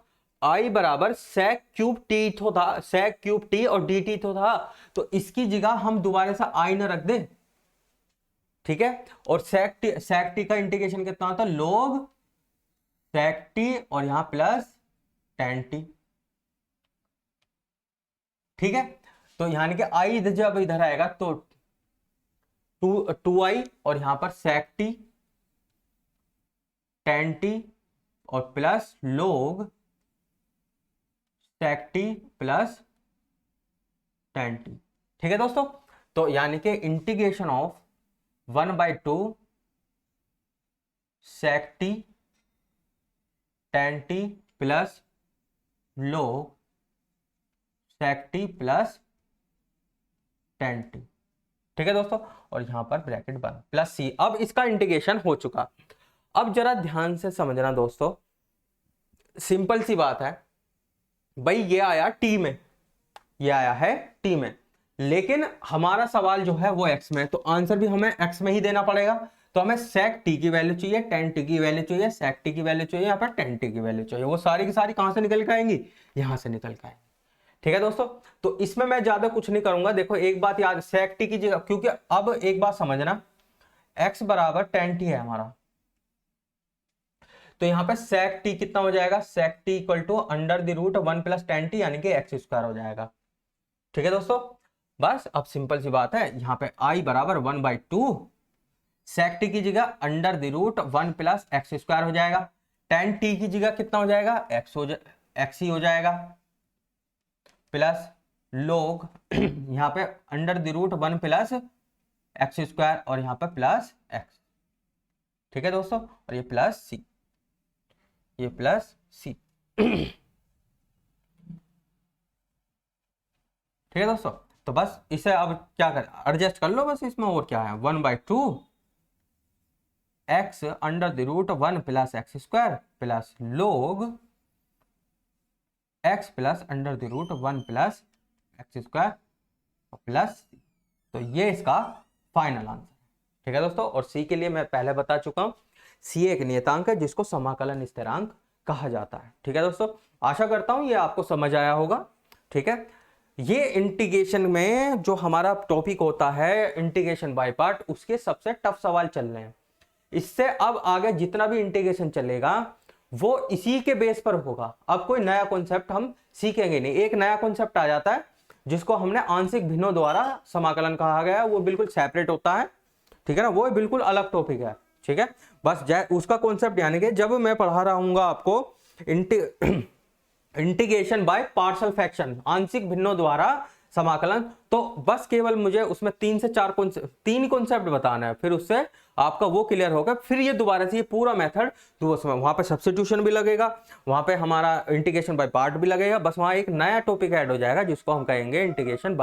A: I बराबर सेक क्यूब टी तो था, सेक क्यूब टी और dt तो था, तो इसकी जगह हम दोबारा से I ना रख दें, ठीक है। और सेक टी का इंटीग्रेशन कितना होता है, log सेक टी और यहां प्लस 10t, ठीक है। तो यानी कि I जब इधर आएगा तो 2i और यहां पर सेक टी 10t और plus log sec T plus 10t, ठीक है दोस्तों। तो यानी कि integration of 1/2 sec T 10t plus log sec T plus 10t, ठीक है दोस्तों। और यहां पर ब्रैकेट बंद प्लस सी, अब इसका इंटीग्रेशन हो चुका। अब जरा ध्यान से समझना दोस्तों, सिंपल सी बात है भाई, ये आया टी में, ये आया है टी में, लेकिन हमारा सवाल जो है वो एक्स में, तो आंसर भी हमें एक्स में ही देना पड़ेगा। तो हमें सेक टी की वैल्यू चाहिए, 10t की वैल्यू चाहिए, सेक टी की वैल्यू चाहिए, यहाँ पर 10t की वैल्यू चाहिए, वो सारी की सारी कहां से निकल के आएंगी, यहां से निकल के आएंगी, ठीक है दोस्तों। तो इसमें मैं ज्यादा कुछ नहीं करूंगा, देखो एक बात याद, सेक टी की जगह, क्योंकि अब एक बात समझना, x बराबर 10t है हमारा, तो यहां पे सेक टी कितना हो जाएगा, sec t equal to under the root 1 plus 10t यानी कि एक्स स्क्वायर हो जाएगा, ठीक है दोस्तों। बस अब सिंपल सी बात है, यहां पे I बराबर 1/2 सेक टी की जगह under the root 1 plus x square हो जाएगा, 10t की जगह कितना हो जाएगा, एक्स ही हो जाएगा, प्लस लोग यहां पे under the root 1 plus x square और यहां पे प्लस एक्स, ठीक है दोस्तों। और ये प्लस सी, ये प्लस सी, ठीक है दोस्तों। तो बस इसे अब क्या कर, एडजस्ट कर लो बस इसमें, और क्या है, 1/2 x under the root 1 plus x square plus log x plus under the root 1 plus x square plus, तो ये इसका फाइनल आंसर, ठीक है दोस्तों। और सी के लिए मैं पहले बता चुका हूं, सी एक नियतांक है जिसको समाकलन स्थिरांक कहा जाता है। ठीक है दोस्तों, आशा करता हूं ये आपको समझ आया होगा। ठीक है, ये इंटीग्रेशन में जो हमारा टॉपिक होता है इंटीग्रेशन बाय पार्ट, उसके सबसे टफ सवाल चल रहे हैं। इससे अब आगे जितना भी इंटीग्रेशन चलेगा वो इसी के बेस पर होगा। अब कोई नया कॉन्सेप्ट हम सीखेंगे नहीं। एक नया कॉन्सेप्ट आ जाता है जिसको हमने आंशिक भिन्नों द्वारा समाकलन कहा गया है, वो बिल्कुल सेपरेट होता है। ठीक है ना, वो बिल्कुल अलग टॉपिक है। ठीक है, बस उसका कॉन्सेप्ट यानी कि जब मैं पढ़ा रहूंगा आपको इंटीग्रेशन बाय पार्शियल फ्रैक्शन, आंशिक भिन्नों द्वारा समाकलन, तो बस केवल मुझे उसमें 3 से 4 तीन कॉन्सेप्ट बताना है, फिर उससे आपका वो क्लियर होगा। फिर ये दोबारा से ये पूरा मेथड वहां पे सब्स्टिट्यूशन भी लगेगा, वहां पे हमारा इंटीग्रेशन बाय पार्ट भी लगेगा, बस वहां एक नया टॉपिक ऐड हो जाएगा जिसको हम कहेंगे इंटीग्रेशन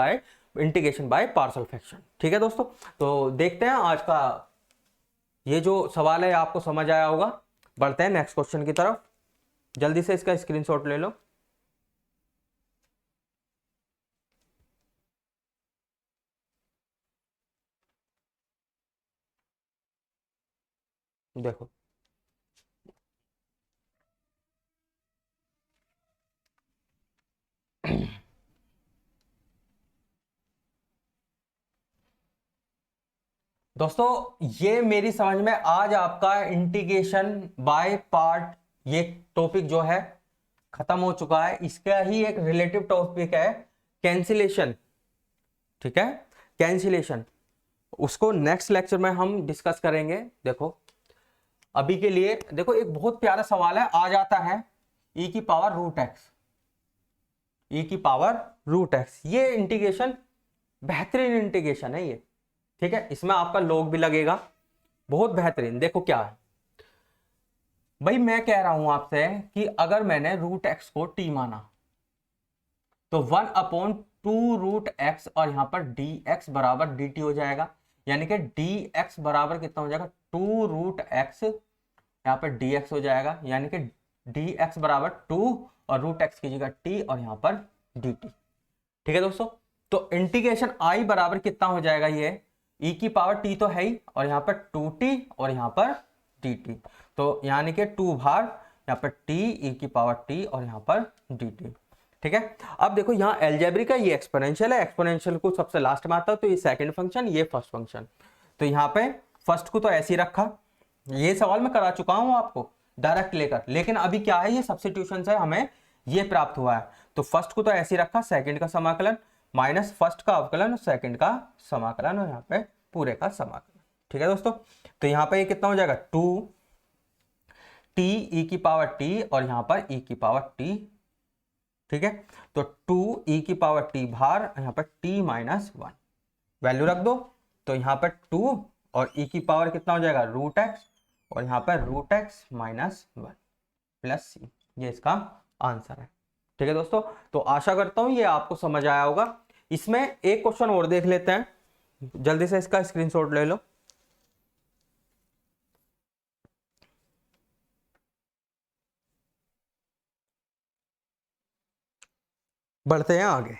A: बाय पार्शियल फ्रैक्शन। ठीक है दोस्तों, तो देखते हैं आज का ये जो सवाल है आपको समझ आया होगा। बढ़ते हैं नेक्स्ट क्वेश्चन की तरफ, जल्दी से इसका स्क्रीनशॉट ले लो। देखो दोस्तों, ये मेरी समझ में आज आपका इंटीग्रेशन बाय पार्ट ये टॉपिक जो है खत्म हो चुका है। इसका ही एक रिलेटिव टॉपिक है कैंसिलेशन। ठीक है, कैंसिलेशन, उसको नेक्स्ट लेक्चर में हम डिस्कस करेंगे। देखो अभी के लिए देखो एक बहुत प्यारा सवाल है, आ जाता है e की पावर रूट एक्स, e की पावर रूट एक्स। ये इंटीग्रेशन बेहतरीन इंटीग्रेशन है ये। ठीक है, इसमें आपका log भी लगेगा, बहुत बेहतरीन। देखो क्या है भाई, मैं कह रहा हूं आपसे कि अगर मैंने रूट एक्स को t माना तो 1/2 रूट एक्स और यहां पर dx बराबर dt हो जाएगा। यानी कि dx बराबर कितना हो जाएगा, 2 रूट एक्स, यहां पर dx हो जाएगा। यानी कि dx बराबर 2 और रूट एक्स की जगह t और यहां पर dt। ठीक है दोस्तों, तो इंटीग्रेशन i बराबर कितना हो जाएगा, ये e की पावर t तो है ही, और यहां पर 2t और यहां पर dt, तो यानी कि 2 भाग यहां पर t e की पावर t और यहां पर dt। ठीक है, अब देखो यहाँ एल्जेब्रिक का ये एक्सपोनेंशियल है, एक्सपोनेंशियल को सबसे लास्ट में आता है, तो ये सेकंड फंक्शन, ये फर्स्ट फंक्शन। तो यहाँ पे फर्स्ट को तो ऐसे ही रखा, ये सवाल मैं करा चुका हूं आपको डायरेक्ट लेकर, लेकिन अभी क्या है, ये सब्स्टिट्यूशन से हमें ये प्राप्त हुआ है। तो फर्स्ट को तो ऐसे ही रखा, सेकंड का समाकलन माइनस फर्स्ट का अवकलन, सेकंड का समाकलन, और यहाँ पे पूरे का समाकलन। ठीक है दोस्तों, तो यहाँ पे ये कितना हो जाएगा, 2 t e की पावर t और यहाँ पर e की पावर t। ठीक है, तो 2 e की पावर t भार यहां पर t माइनस 1 वैल्यू रख दो, तो यहां पर 2 और e की पावर कितना हो जाएगा, रूट एक्स, और यहां पर root x minus 1 plus c. ये इसका आंसर है। ठीक है दोस्तों, तो आशा करता हूं ये आपको समझ आया होगा। इसमें एक क्वेश्चन और देख लेते हैं, जल्दी से इसका स्क्रीनशॉट ले लो। बढ़ते हैं आगे।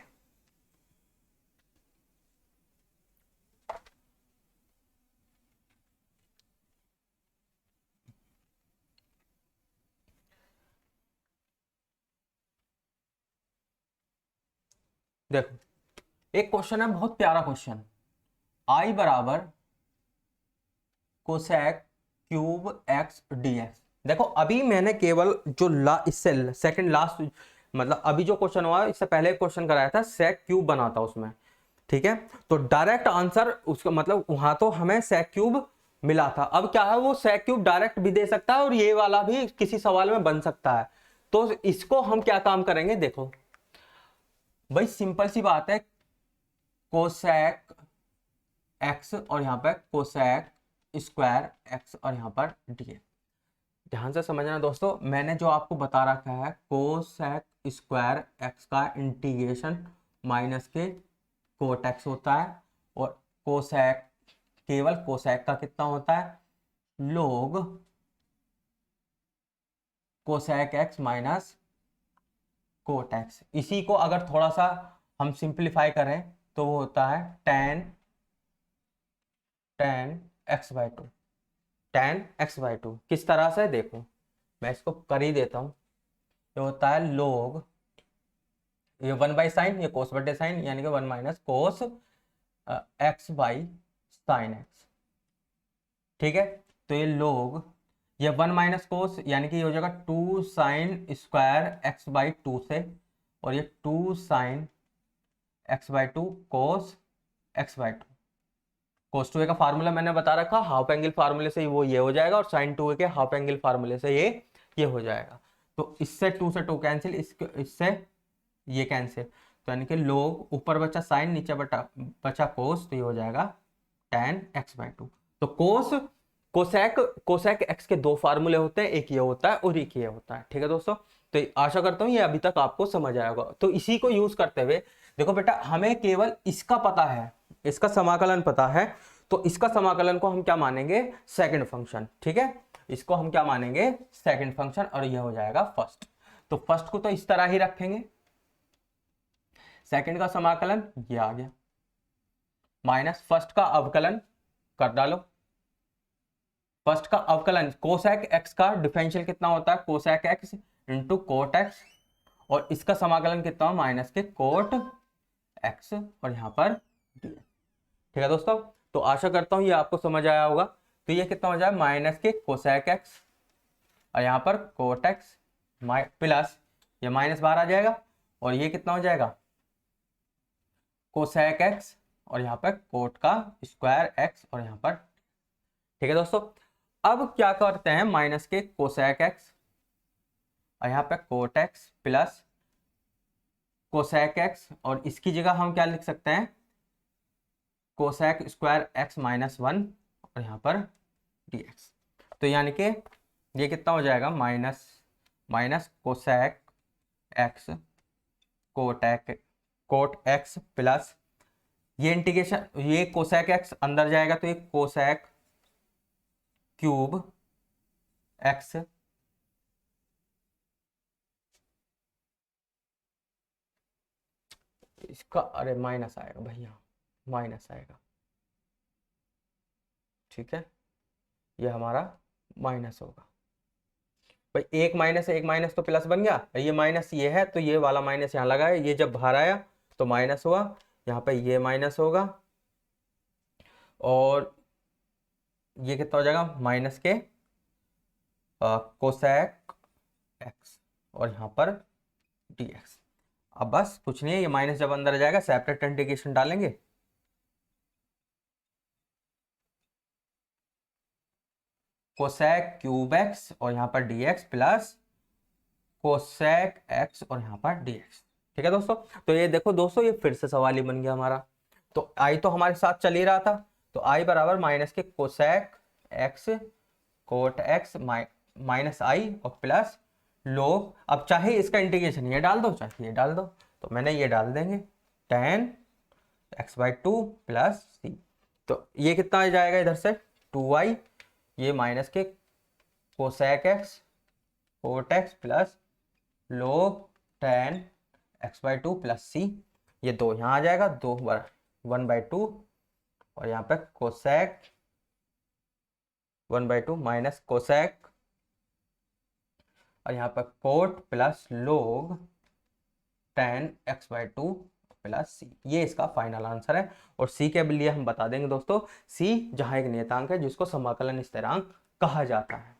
A: देखो एक क्वेश्चन है, बहुत प्यारा क्वेश्चन, i बराबर कोसेक क्यूब एक्स dx। देखो अभी मैंने केवल जो इससे सेकंड लास्ट, मतलब अभी जो क्वेश्चन हुआ इससे पहले क्वेश्चन कराया था, सेक क्यूब बना था उसमें। ठीक है, तो डायरेक्ट आंसर उसका मतलब वहां तो हमें सेक क्यूब मिला था, अब क्या है, वो सेक क्यूब डायरेक्ट भी दे सकता है और ये वाला भी किसी सवाल में बन सकता है। तो इसको हम क्या काम करेंगे, देखो भाई सिंपल सी बात है, कोसेक एक्स और यहां पर कोसेक स्क्वायर एक्स और यहां पर डी। ध्यान से समझना दोस्तों, मैंने जो आपको बता रखा है कोसेक स्क्वायर एक्स का इंटीग्रेशन माइनस के कोट एक्स होता है, और कोसेक केवल कोसेक का कितना होता है, लोग cosec x minus cot x. इसी को अगर थोड़ा सा हम सिंप्लीफाई करें तो वो होता है ten ten x bye 2। tan(x/2) किस तरह से, देखो मैं इसको कर ही देता हूँ। ये होता है log, ये 1/sin, ये cos बटे साइन, यानी कि 1 - cos x/sin x। ठीक है, तो ये log, ये 1 - cos यानी कि ये हो जाएगा 2sin² x/2 से, और ये 2sin(x/2) cos x/2। cos 2a का फार्मूला मैंने बता रखा, हाफ एंगल फार्मूले से वो ये हो जाएगा, और sin 2a के हाफ एंगल फार्मूले से ये हो जाएगा। तो इससे 2 से 2 कैंसिल, इससे ये कैंसिल, तो यानी कि लोग ऊपर बचा साइन, नीचे बचा कोस, तो ये हो जाएगा tan(x/2)। तो कोसेक एक्स के दो फार्मूले होते हैं, एक ये होता है और एक ये होता है। ठीक है दोस्तों, तो आशा करता हूं ये अभी तक आपको समझ आया होगा। तो इसी को यूज करते हुए देखो बेटा, हमें केवल इसका पता है, इसका समाकलन पता है, तो इसका समाकलन को हम क्या मानेंगे, सेकंड फंक्शन। ठीक है, इसको हम क्या मानेंगे, सेकंड फंक्शन, और यह हो जाएगा फर्स्ट। तो फर्स्ट को तो इस तरह ही रखेंगे, सेकंड का समाकलन ये आ गया, माइनस फर्स्ट का अवकलन कर डालो। फर्स्ट का अवकलन, कोसेक एक्स का डिफरेंशियल कितना होता है, cosec x into cot x, और इसका समाकलन कितना हो, माइनस के कोट एक्स, और यहां पर ठीक है दोस्तों, तो आशा करता हूं ये आपको समझ आया होगा। तो ये कितना हो जाए, माइनस के कोसेक एक्स, और यहां पर कोट एक्स प्लस ये माइनस बाहर आ जाएगा, और ये कितना हो जाएगा, कोसेक एक्स, और यहां पर कोट का स्क्वायर एक्स, और यहां पर ठीक है दोस्तों। अब क्या करते हैं, माइनस के कोसेक एक्स, और यहां पर cot x plus cosec x, और इसकी जगह हम क्या लिख सकते हैं, कोसेक स्क्वायर एक्स माइनस 1, और यहां पर dx। तो यानी कि ये कितना हो जाएगा, minus cosec x cot x plus ये इंटीग्रेशन, ये कोसेक एक्स अंदर जाएगा तो ये कोसेक क्यूब एक्स इसका, अरे माइनस आएगा भैया, माइनस आएगा। ठीक है, ये हमारा माइनस होगा भाई, एक माइनस तो प्लस बन गया, ये माइनस ये है तो ये वाला माइनस यहाँ लगा है, ये जब बाहर आया तो माइनस हुआ, यहाँ पे ये माइनस होगा, और ये कितना हो जाएगा, माइनस के कोसेक एक्स, और यहाँ पर dx। अब बस कुछ नहीं है, ये माइनस जब अंदर आ जाएगा सेपरेट इंटीग्रेशन डालेंगे, कोसेक क्यूब एक्स और यहाँ पर dx प्लस कोसेक एक्स और यहाँ पर dx। ठीक है दोस्तों, तो ये देखो दोस्तों, ये फिर से सवाल ही बन गया हमारा। तो आई तो हमारे साथ चल ही रहा था, तो आई बराबर माइनस के cosec x cot x minus I और प्लस लोग, अब चाहे इसका इंटीग्रेशन ये डाल दो चाहे ये डाल दो, तो मैंने ये डाल देंगे tan(x/2) प्लस सी। तो ये कितना आ जाएगा इधर से 2y, ये माइनस के cosec x cot x plus log tan(x/2) plus c, ये दो यहाँ आ जाएगा, 1/2, और यहाँ पे कोसेक 1/2 माइनस कोसेक, और यहाँ पर cot plus log tan(x/2) plus c. ये इसका फाइनल आंसर है, और सी के लिए हम बता देंगे दोस्तों, सी जहां एक नियतांक है जिसको समाकलन स्थिरांक कहा जाता है।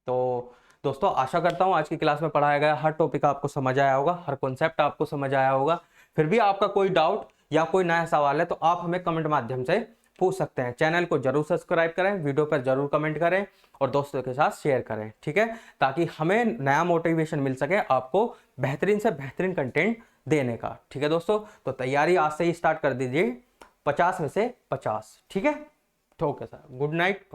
A: तो दोस्तों आशा करता हूं आज की क्लास में पढ़ाया गया हर टॉपिक आपको समझ आया होगा, हर कॉन्सेप्ट आपको समझ आया होगा। फिर भी आपका कोई डाउट या कोई नया सवाल है तो आप हमें कमेंट माध्यम से पूछ सकते हैं। चैनल को जरूर सब्सक्राइब करें, वीडियो पर जरूर कमेंट करें, और दोस्तों के साथ शेयर करें। ठीक है, ताकि हमें नया मोटिवेशन मिल सके आपको बेहतरीन से बेहतरीन कंटेंट देने का। ठीक है दोस्तों, तो तैयारी आज से ही स्टार्ट कर दीजिए, 50 में से 50। ठीक है, ओके सर, गुड नाइट।